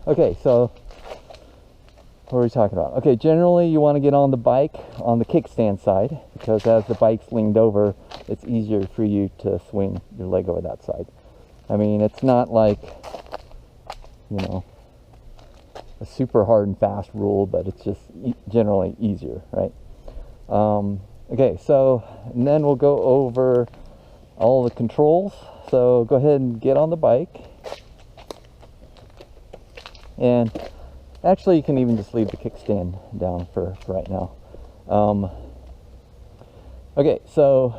Okay, so what are we talking about? Okay, generally you want to get on the bike on the kickstand side, because as the bike's leaned over, it's easier for you to swing your leg over that side. I mean, it's not like, you know, a super hard and fast rule, but it's just generally easier, right? Okay, so, and then we'll go over all the controls. So go ahead and get on the bike. And actually, you can even just leave the kickstand down for right now. Okay, so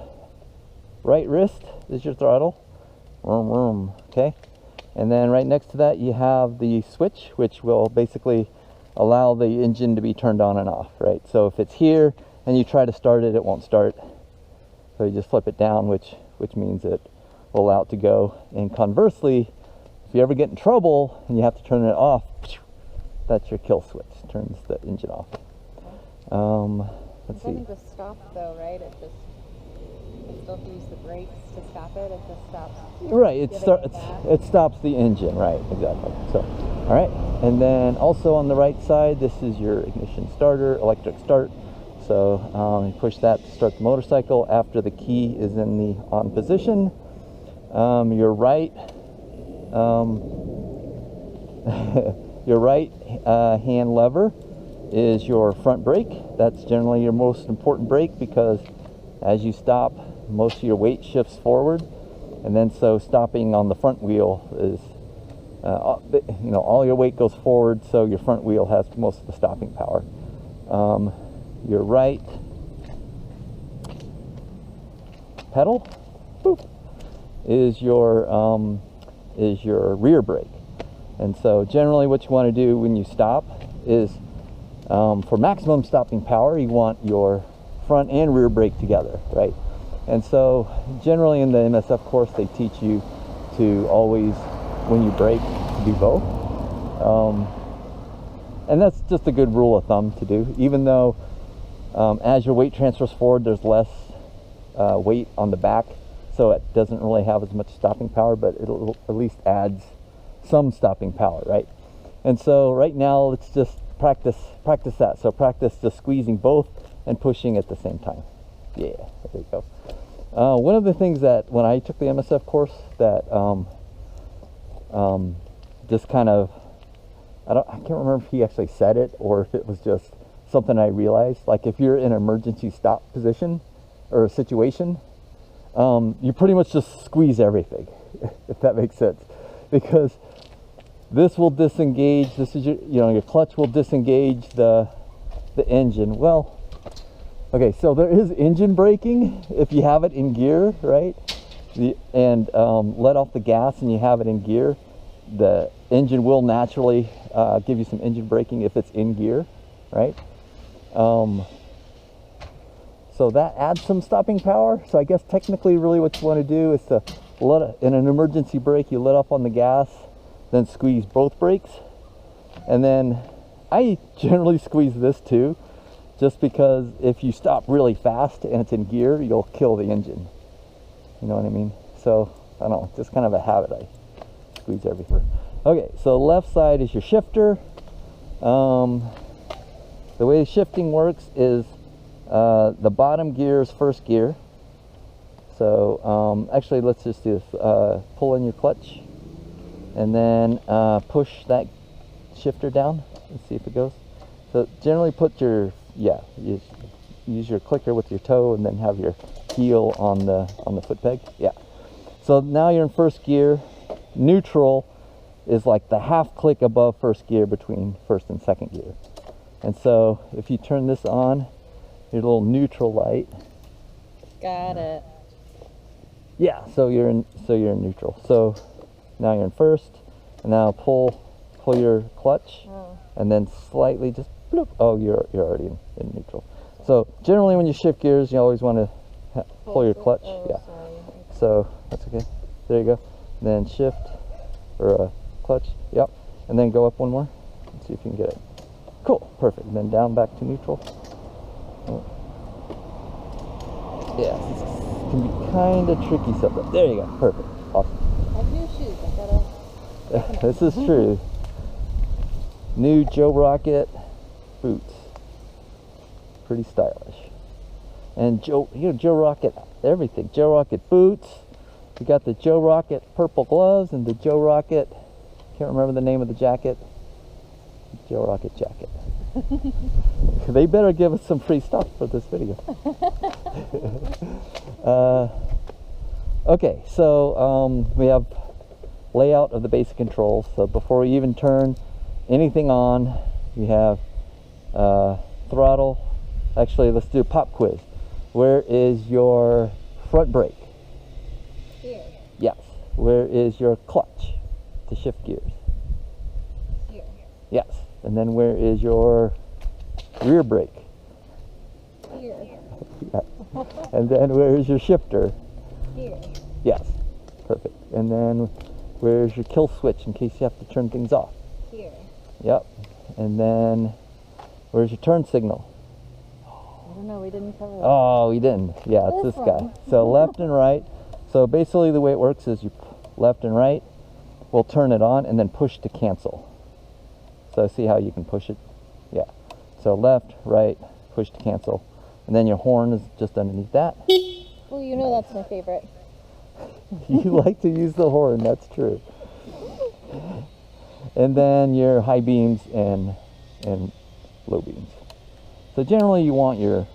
right wrist is your throttle. Vroom, vroom, okay? And then right next to that, you have the switch, which will basically allow the engine to be turned on and off, right? So if it's here and you try to start it, it won't start. So you just flip it down, which means it will allow it to go. And conversely, if you ever get in trouble and you have to turn it off, that's your kill switch. Turns the engine off. Let's see. I think the stop though, right? It still use the brakes to stop it. It just stops. Right. It stops the engine. Right. Exactly. So, all right. And then also on the right side, this is your ignition starter, electric start. So you push that to start the motorcycle after the key is in the on position. Your right. Your right hand lever is your front brake. That's generally your most important brake, because as you stop, most of your weight shifts forward, and then so stopping on the front wheel is, you know, all your weight goes forward, so your front wheel has most of the stopping power. Your right pedal, boop, is your rear brake. And so generally what you want to do when you stop is, for maximum stopping power, you want your front and rear brake together, right? And so generally in the MSF course, they teach you to always, when you brake, do both. And that's just a good rule of thumb to do, even though as your weight transfers forward, there's less weight on the back, so it doesn't really have as much stopping power, but it'll at least adds some stopping power, right? And so right now, let's just practice that. So practice just squeezing both and pushing at the same time. Yeah, there you go. One of the things that when I took the MSF course that just kind of, I can't remember if he actually said it or if it was just something I realized. Like if you're in an emergency stop position or a situation, you pretty much just squeeze everything, if that makes sense, because this will disengage. This is your clutch will disengage the engine. Well, okay, so there is engine braking if you have it in gear, right? And let off the gas and you have it in gear, the engine will naturally give you some engine braking if it's in gear, right? So that adds some stopping power. So I guess technically really what you want to do is to in an emergency brake, you let off on the gas, then squeeze both brakes. And then I generally squeeze this too, just because if you stop really fast and it's in gear, you'll kill the engine. You know what I mean? So I don't know, just kind of a habit. I squeeze everything. Okay, so left side is your shifter. The way the shifting works is the bottom gear is first gear. So actually, let's just do this. Pull in your clutch and then push that shifter down and see if it goes. So generally put your, use your clicker with your toe and then have your heel on the foot peg. Yeah. So now you're in first gear. Neutral is like the half click above first gear between first and second gear. And so if you turn this on, your little neutral light. Got it. Yeah, so you're in neutral. So now you're in first, and now pull your clutch, and then slightly just bloop. Oh, you're already in neutral. So generally when you shift gears, you always want to pull your clutch. Yeah. Sorry. So that's okay. There you go. Then shift or clutch. Yep. And then go up one more. Let's see if you can get it. Cool. Perfect. And then down back to neutral. Yeah, it can be kind of tricky sometimes. There you go. Perfect. Awesome. I have new shoes. I gotta. This is true. new Joe Rocket boots. Pretty stylish. And Joe Rocket everything. Joe Rocket boots. We got the Joe Rocket purple gloves and the Joe Rocket, can't remember the name of the jacket. Joe Rocket jacket. They better give us some free stuff for this video. Okay, so we have layout of the basic controls. So before we even turn anything on, we have throttle. Actually, let's do a pop quiz. Where is your front brake? Here. Yes. Where is your clutch to shift gears? Here. Yes. And then where is your rear brake? Here. Yeah. And then where is your shifter? Here. Yes. Perfect. And then where's your kill switch in case you have to turn things off? Here. Yep. And then where's your turn signal? I don't know, we didn't cover that. Oh, we didn't. Yeah, it's this guy. one. So left and right. So basically the way it works is you left and right. We'll turn it on and then push to cancel. So see how you can push it? Yeah. So left, right, push to cancel. And then your horn is just underneath that. Well, you know that's my favorite. You like to use the horn, that's true. And then your high beams and low beams. So generally you want your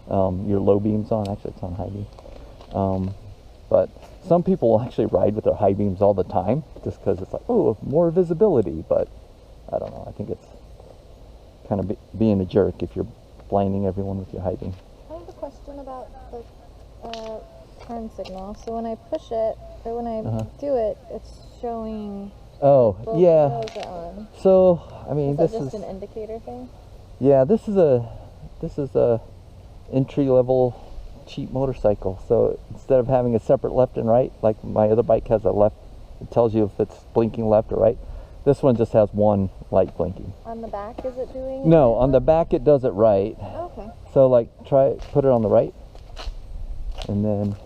low beams on. Actually, it's on high beam. But some people will actually ride with their high beams all the time just because it's like, oh, more visibility. But I don't know. I think it's kind of being a jerk if you're blinding everyone with your high beam. I have a question about the turn signal. So when I push it, or when I do it, it's showing Oh, both yeah. of those are on. So, I mean, Is that this just is... an indicator thing? Yeah, this is a entry-level cheap motorcycle. So instead of having a separate left and right, like my other bike has a left, it tells you if it's blinking left or right. This one just has one light blinking. On the back, is it doing? No, on the back it does it right. Okay. So like put it on the right, and then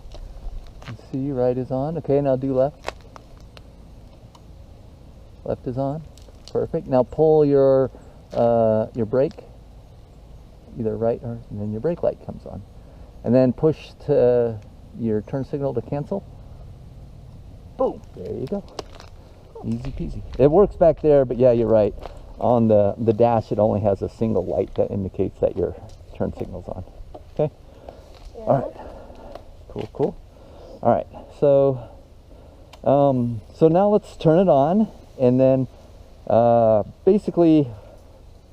you see right is on. Okay, now do left. Left is on. Perfect. Now pull your brake, either right or, and then your brake light comes on. And then push to your turn signal to cancel. Boom, there you go. Easy peasy. It works back there, but yeah, you're right. On the dash, it only has a single light that indicates that your turn signal's on. Okay? Yeah. All right. Cool. All right, so now let's turn it on, and then basically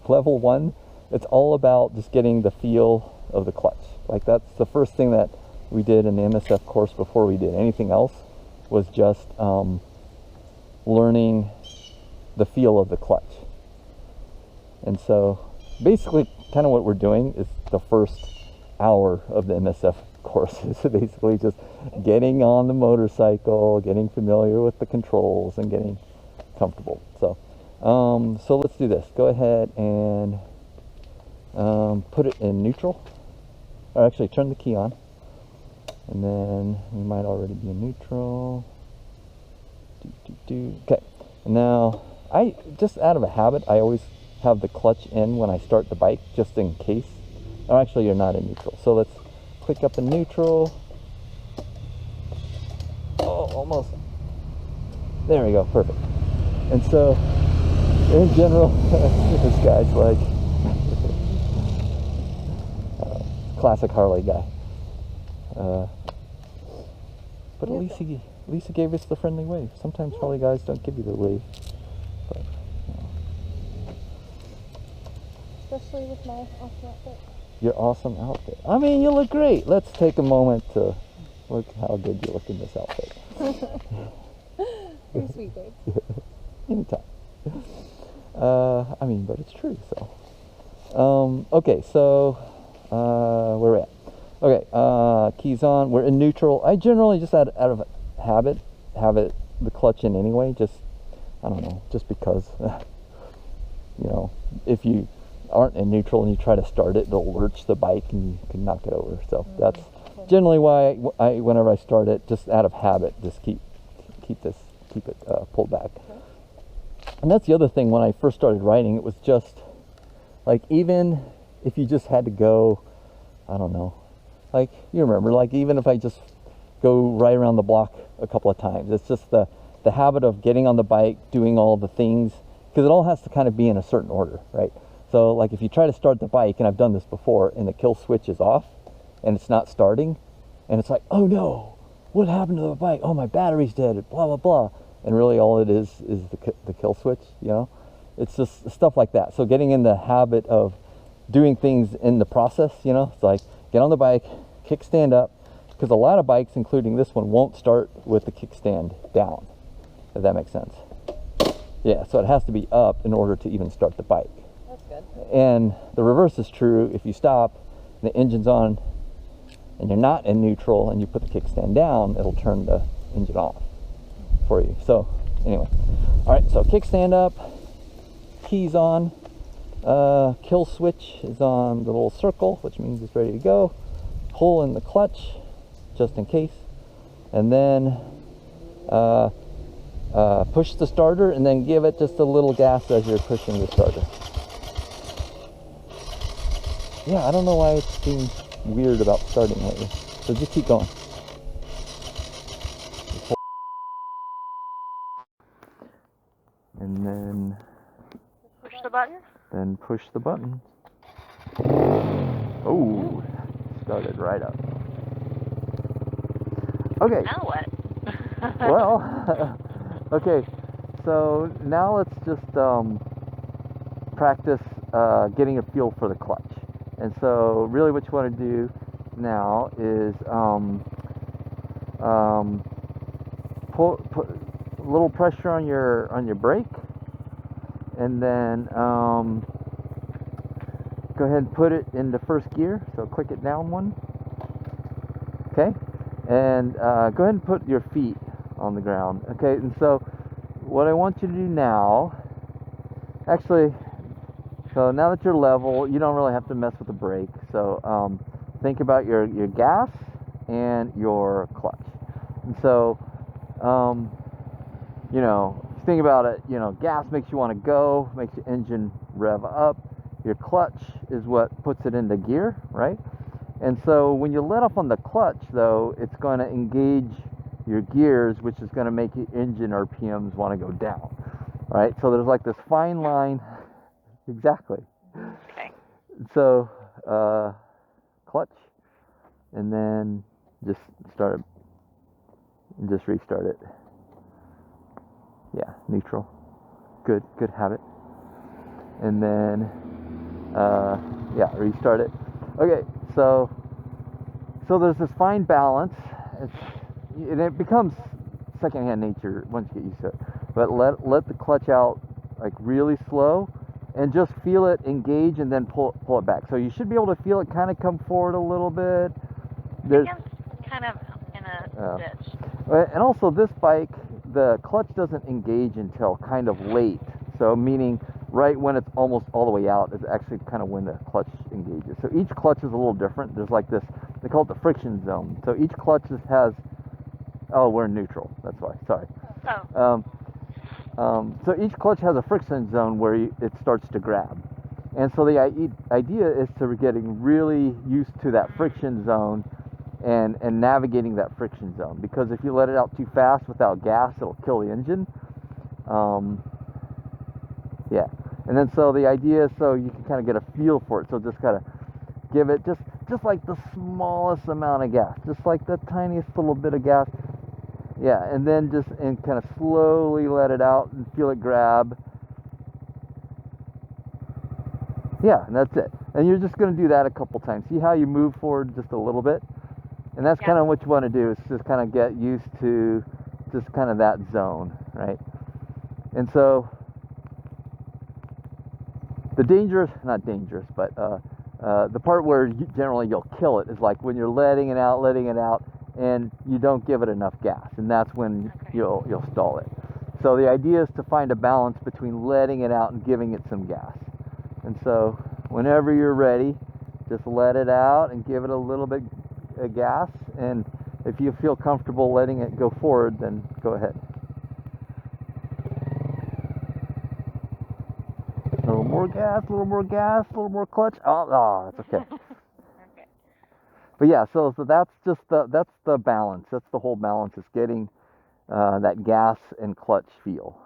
level 1, it's all about just getting the feel of the clutch. Like that's the first thing that we did in the MSF course before we did anything else, was just learning the feel of the clutch. And so basically kind of what we're doing is the first hour of the MSF course is basically just getting on the motorcycle, getting familiar with the controls, and getting comfortable. So so let's do this. Go ahead and put it in neutral, or actually turn the key on, and then we might already be in neutral. Okay, and now I just out of a habit, I always have the clutch in when I start the bike, just in case. Oh, actually you're not in neutral, so let's click up in neutral. Oh, almost. There we go, perfect. And so in general, this guy's like classic Harley guy. But at least he gave us the friendly wave. Sometimes Harley guys don't give you the wave. But, you know. Especially with my awesome outfit. Your awesome outfit. I mean, you look great. Let's take a moment to look how good you look in this outfit. You're sweet, babe. Anytime. I mean, but it's true, so. Okay, so, where are we at? Okay, keys on. We're in neutral. I generally just out of habit have the clutch in anyway. Just, I don't know, just because, you know, if you aren't in neutral and you try to start it, it'll lurch the bike and you can knock it over. So that's generally why I whenever I start it, just out of habit, just keep it pulled back. And that's the other thing, when I first started riding, it was just like, even if you just had to go, I don't know, like, you remember, like, even if I just go right around the block a couple of times, it's just the habit of getting on the bike, doing all the things, because it all has to kind of be in a certain order, right? So like, if you try to start the bike, and I've done this before, and the kill switch is off and it's not starting, and it's like, oh no, what happened to the bike? Oh, my battery's dead, blah blah blah. And really all it is the kill switch, you know. It's just stuff like that. So getting in the habit of doing things in the process, you know. It's like, get on the bike, kickstand up, because a lot of bikes, including this one, won't start with the kickstand down, if that makes sense. Yeah, so it has to be up in order to even start the bike. That's good. And the reverse is true. If you stop, the engine's on, and you're not in neutral, and you put the kickstand down, it'll turn the engine off for you. So anyway, all right, so kickstand up, keys on, kill switch is on the little circle, which means it's ready to go. Pull in the clutch just in case, and then push the starter, and then give it just a little gas as you're pushing the starter. Yeah, I don't know why it's being weird about starting lately, so just keep going. And then Push the button. Then push the button. Oh, started right up. Okay. Now what? Well, okay. So now let's just practice getting a feel for the clutch. And so really what you want to do now is put a little pressure on your brake, and then go ahead and put it into first gear. So click it down one. Okay, and go ahead and put your feet on the ground. Okay, and so what I want you to do now, actually, so now that you're level, you don't really have to mess with the brake. So think about your gas and your clutch. And so you know, if you think about it, you know, gas makes you want to go, makes your engine rev up. Your clutch is what puts it into gear, right? And so when you let off on the clutch, though, it's going to engage your gears, which is going to make your engine RPMs want to go down, right? So there's like this fine line. Exactly. Okay. So clutch, and then just start it, and just restart it. Yeah, neutral. Good habit. And then yeah, restart it. Okay, so there's this fine balance. And it becomes secondhand nature once you get used to it. But let the clutch out like really slow, and just feel it engage, and then pull it back. So you should be able to feel it kind of come forward a little bit. I'm kind of in a ditch. And also this bike, the clutch doesn't engage until kind of late. So meaning right when it's almost all the way out is actually kind of when the clutch engages. So each clutch is a little different. There's like this, they call it the friction zone. So each clutch just has, oh, we're in neutral. That's why, sorry. Oh. So each clutch has a friction zone where it starts to grab. And so the idea is to getting really used to that friction zone and navigating that friction zone. Because if you let it out too fast without gas, it'll kill the engine. Yeah. And then so the idea is so you can kind of get a feel for it. So just kind of give it just like the smallest amount of gas. Just like the tiniest little bit of gas. Yeah, and then just kind of slowly let it out and feel it grab. Yeah, and that's it. And you're just going to do that a couple times. See how you move forward just a little bit? And that's kind of what you want to do, is just kind of get used to just kind of that zone, right? And so the not dangerous, but the part where generally you'll kill it is like when you're letting it out, and you don't give it enough gas, and that's when you'll stall it. So the idea is to find a balance between letting it out and giving it some gas. And so whenever you're ready, just let it out and give it a little bit of gas, and if you feel comfortable letting it go forward, then go ahead. little more gas, a little more gas, a little more clutch. Oh, that's okay. Okay. But yeah, so that's just that's the balance. That's the whole balance, is getting that gas and clutch feel.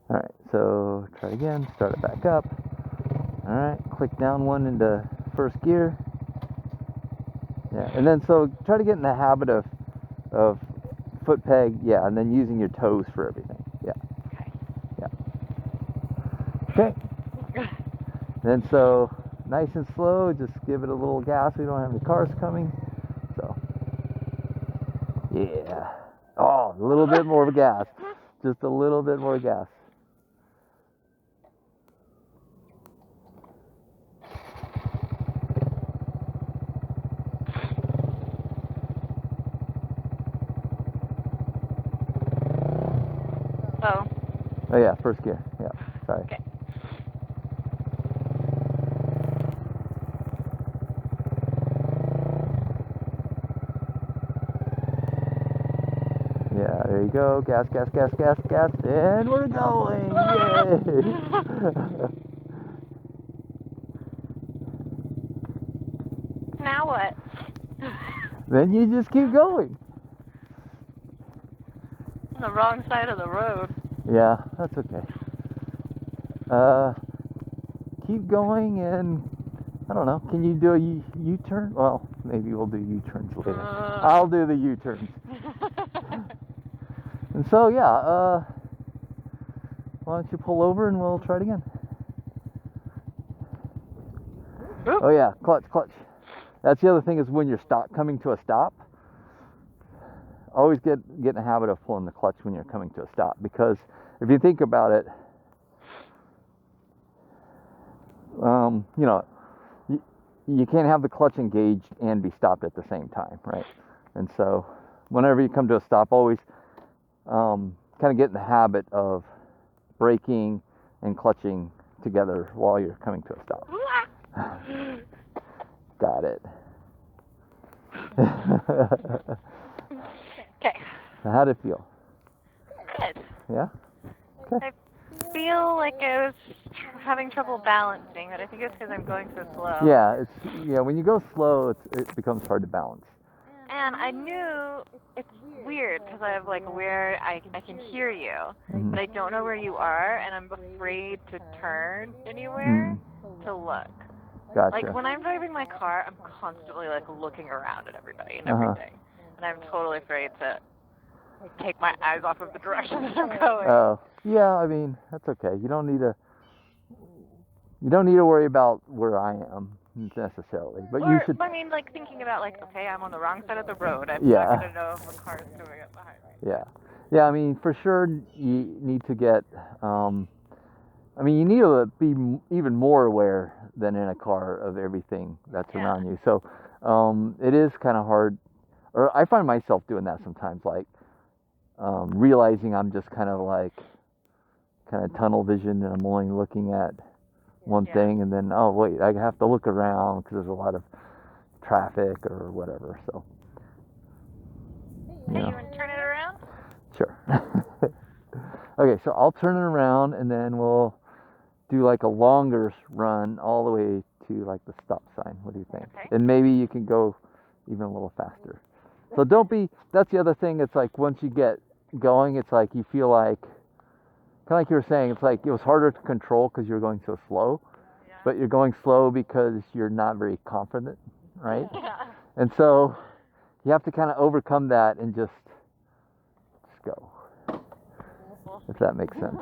All right, so try again. Start it back up. All right, click down one into first gear. Yeah, and then so try to get in the habit of foot peg, yeah, and then using your toes for everything. Yeah. Okay. Then so nice and slow, just give it a little gas. We don't have any cars coming. So yeah. Oh, a little bit more gas. Just a little bit more gas. Oh yeah, first gear. Yeah, sorry. Okay. Yeah, there you go. Gas, gas, gas, gas, gas, and we're going. Yay! Now what? Then you just keep going. On the wrong side of the road. Yeah, that's okay. Keep going, and I don't know. Can you do a U-turn? Well, maybe we'll do U-turns later. I'll do the U-turns. And so yeah, why don't you pull over and we'll try it again? Oh yeah, clutch, clutch. That's the other thing, is when you're coming to a stop, always get in the habit of pulling the clutch when you're coming to a stop, because if you think about it, you know, you can't have the clutch engaged and be stopped at the same time, right? And so whenever you come to a stop, always kind of get in the habit of braking and clutching together while you're coming to a stop. Got it. Okay. So how'd it feel? Good. Yeah? Okay. I feel like I was having trouble balancing, but I think it's because I'm going so slow. Yeah, when you go slow, it becomes hard to balance. And I knew it's weird because I have like where I can hear you, but I don't know where you are, and I'm afraid to turn anywhere to look. Gotcha. Like when I'm driving my car, I'm constantly like looking around at everybody and everything, and I'm totally afraid to take my eyes off of the direction that I'm going. Oh, yeah. I mean, that's okay. You don't need to worry about where I am necessarily, but you should. I mean, like thinking about like, okay, I'm on the wrong side of the road. I'm not gonna know if a car is coming up behind me. Yeah. I mean, for sure, you need to get. I mean, you need to be even more aware than in a car of everything that's around you. So, it is kind of hard, or I find myself doing that sometimes, like realizing I'm just kind of tunnel vision, and I'm only looking at one thing, and then, oh wait, I have to look around because there's a lot of traffic or whatever. So, Hey, you want to turn it around? Sure. Okay, so I'll turn it around, and then we'll do like a longer run all the way to like the stop sign. What do you think? Okay. And maybe you can go even a little faster. So that's the other thing. It's like once you get going, it's like you feel like, kind of like you were saying, it's like it was harder to control because you're going so slow, but you're going slow because you're not very confident, right? Yeah. And so you have to kind of overcome that and just go, if that makes sense.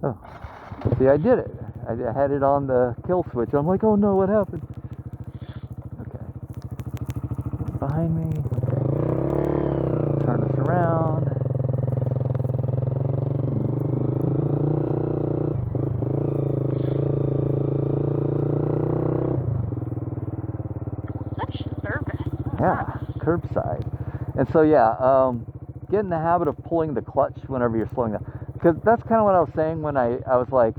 Oh, see, I did it. I had it on the kill switch. I'm like, oh no, what happened? Okay. Behind me. Okay. Turn this around. Such service. Yeah, curbside. And so, get in the habit of pulling the clutch whenever you're slowing down. Because that's kind of what I was saying when I was like,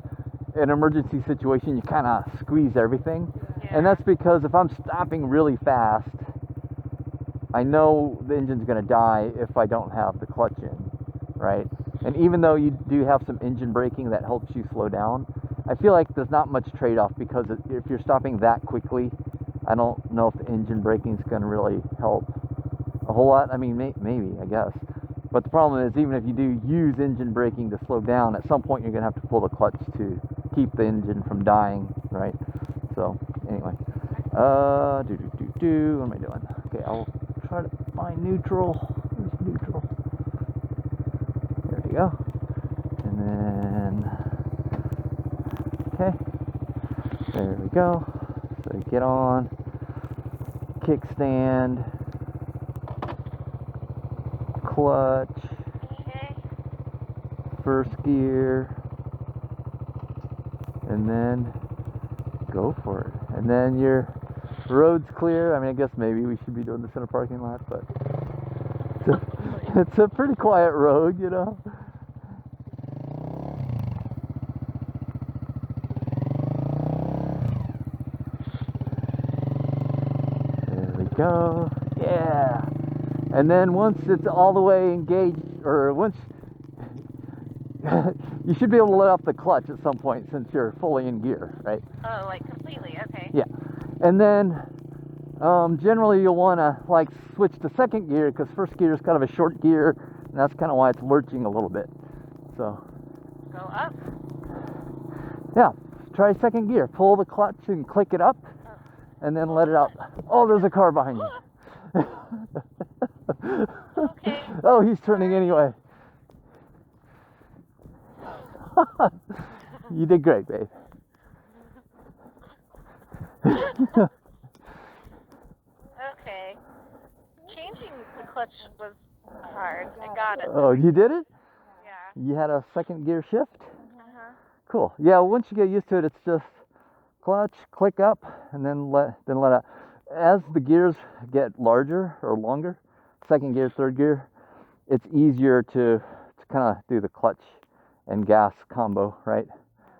in an emergency situation, you kind of squeeze everything. Yeah. And that's because if I'm stopping really fast, I know the engine's going to die if I don't have the clutch in, right? And even though you do have some engine braking that helps you slow down, I feel like there's not much trade-off, because if you're stopping that quickly, I don't know if the engine braking is going to really help a whole lot. I mean, maybe, I guess. But the problem is, even if you do use engine braking to slow down, at some point you're going to have to pull the clutch to keep the engine from dying, right? So, anyway. What am I doing? Okay, I'll try to find neutral. Where's neutral? There we go. And then, okay. There we go. So you get on, kickstand, clutch, first gear, and then go for it. And then your road's clear. I mean, I guess maybe we should be doing this in a parking lot, but it's a pretty quiet road, you know. There we go. Yeah. And then once it's all the way engaged, or once you should be able to let off the clutch at some point, since you're fully in gear, right? Oh, like completely, okay. Yeah. And then generally you'll want to like switch to second gear, because first gear is kind of a short gear, and that's kind of why it's lurching a little bit. So go up. Yeah, try second gear. Pull the clutch and click it up, and then let it out. Oh, there's a car behind you. Okay. Oh, he's turning anyway. You did great, babe. Okay. Changing the clutch was hard. I got it. Oh, you did it? Yeah. You had a second gear shift? Uh-huh. Cool. Yeah, once you get used to it, it's just clutch, click up, and then let out. As the gears get larger or longer, second gear, third gear, it's easier to kind of do the clutch and gas combo, right?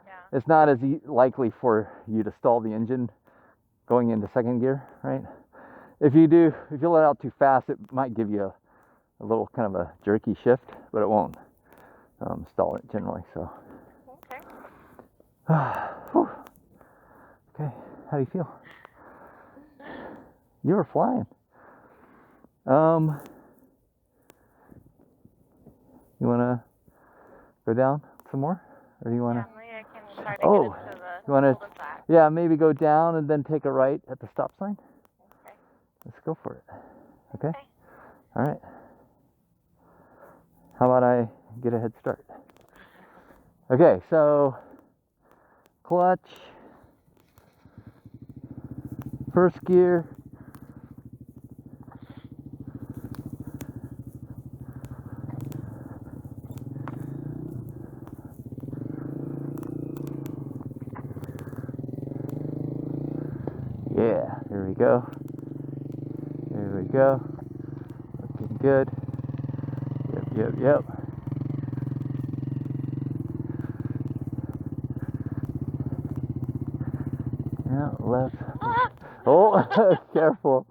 Yeah. It's not as likely for you to stall the engine going into second gear, right? If you let out too fast, it might give you a little kind of a jerky shift, but it won't stall it generally. So. Okay. Okay, how do you feel? You were flying. You want to go down some more, or do you want to? Yeah, maybe I can try to get into the you want to? cul-de-sac. Yeah, maybe go down and then take a right at the stop sign. Okay. Let's go for it. Okay. Okay. All right. How about I get a head start? Okay, so clutch, first gear, yeah, there we go. There we go. Looking good. Yep. Yeah, left. Oh, careful.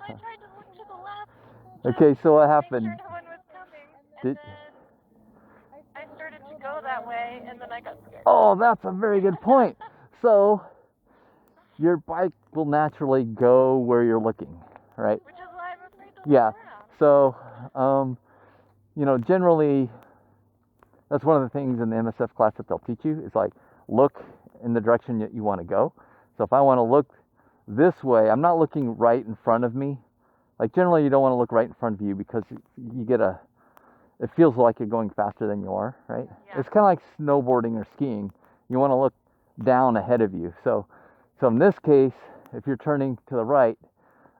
I tried to look to the left. Okay, so what happened? Make sure no one was coming, and then I started to go that way, and then I got scared. Oh, that's a very good point. So your bike will naturally go where you're looking, right? Which is why I'm afraid to look Yeah. around. So, generally, that's one of the things in the MSF class that they'll teach you is like look in the direction that you want to go. So if I want to look this way, I'm not looking right in front of me. Like generally, you don't want to look right in front of you, because you get it feels like you're going faster than you are, right? Yeah. It's kind of like snowboarding or skiing. You want to look down ahead of you. So in this case, if you're turning to the right,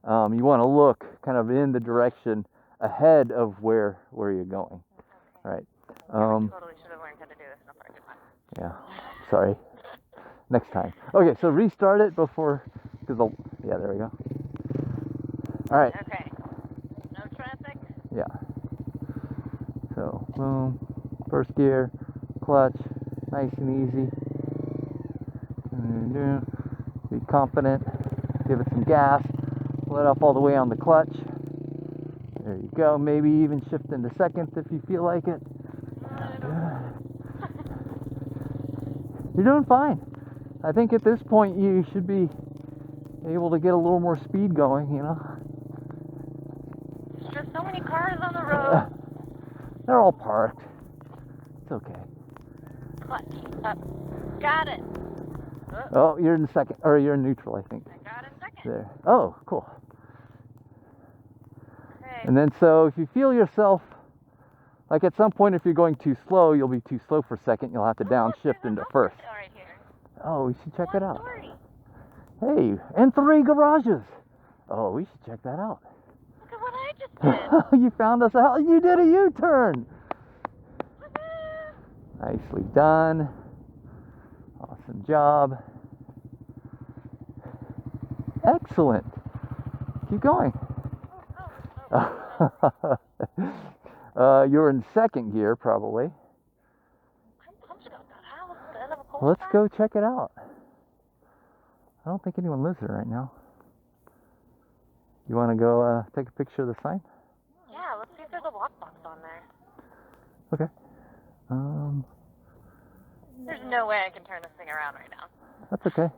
you want to look kind of in the direction ahead of where you're going, right? I totally should have learned how to do this in a parking lot. Yeah, sorry. Next time. Okay, so restart it before, yeah, there we go. All right. Okay. No traffic. Yeah. So, boom, first gear, clutch, nice and easy. Be confident, give it some gas, let off all the way on the clutch. There you go. Maybe even shift into second if you feel like it. You're doing fine. I think at this point you should be able to get a little more speed going, you know. There's just so many cars on the road. They're all parked. It's okay. Clutch up. Got it. Oh, you're in second, or you're in neutral, I think. I got it in second. There. Oh, cool. Okay. And then so if you feel yourself, like at some point if you're going too slow, you'll be too slow for second. You'll have to downshift into first. Right here. Oh, we should check it out. Story. Hey, and 3 garages. Oh, we should check that out. Look at what I just did. You found us out. You did a U-turn. Nicely done. Awesome job. Excellent. Keep going. You're in second gear, probably. I'm pumped about that house. The end of a Let's cul-de-sac. go check it out. I don't think anyone lives there right now. You want to go take a picture of the sign? Yeah, let's see if there's a lockbox on there. Okay. There's no way I can turn this thing around right now. That's okay.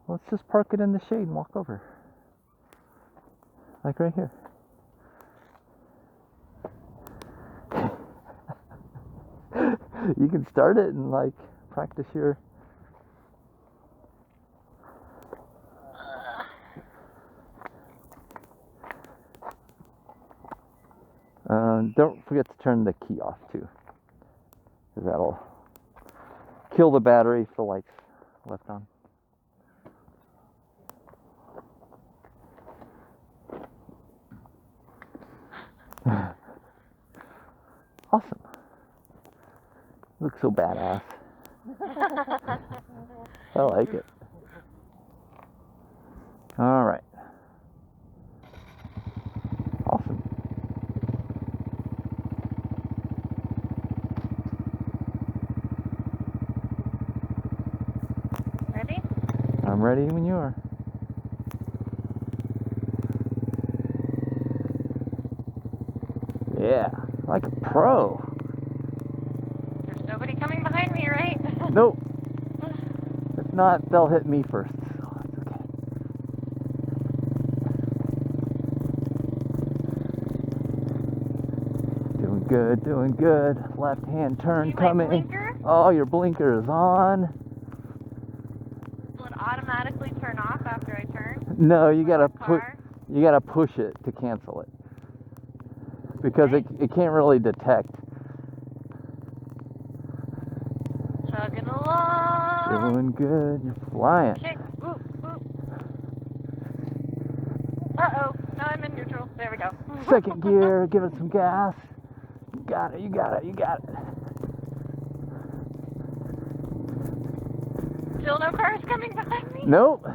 Let's just park it in the shade and walk over. Like right here. You can start it and like practice your... Don't forget to turn the key off too, because that'll kill the battery if the light's left on. Awesome. You look so badass. I like it. All right. Awesome. Ready? I'm ready when you are. Yeah, like a pro. There's nobody coming behind me, right? Nope. If not, they'll hit me first. So it's okay. Doing good, doing good. Left hand turn See my coming. blinker? Oh, your blinker is on. Will it automatically turn off after I turn? No, you gotta the put. car? You gotta push it to cancel it, because it can't really detect. Chugging along. Doing good. You're flying. Kick. Oop, oop. Uh-oh. Now I'm in neutral. There we go. Second gear. Give it some gas. You got it. You got it. You got it. Still no cars coming behind me? Nope.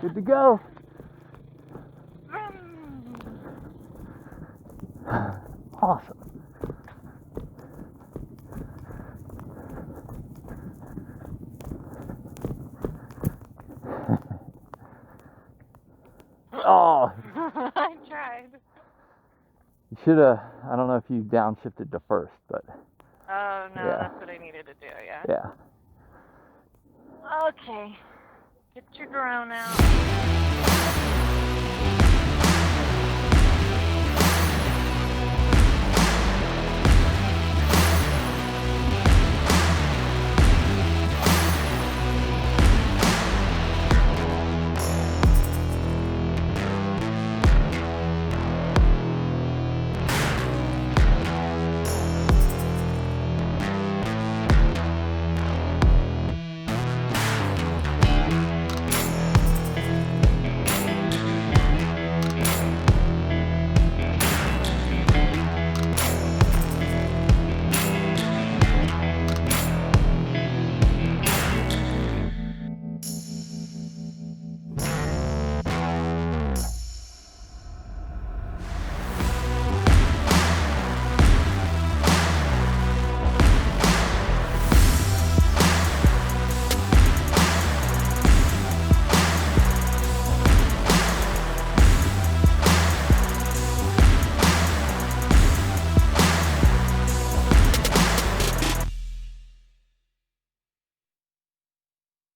Good to go. Awesome. Oh, I tried. you should have. I don't know if you downshifted to first, but Oh, no, Yeah. that's what I needed to do, yeah. yeah. Okay. Get your drone out.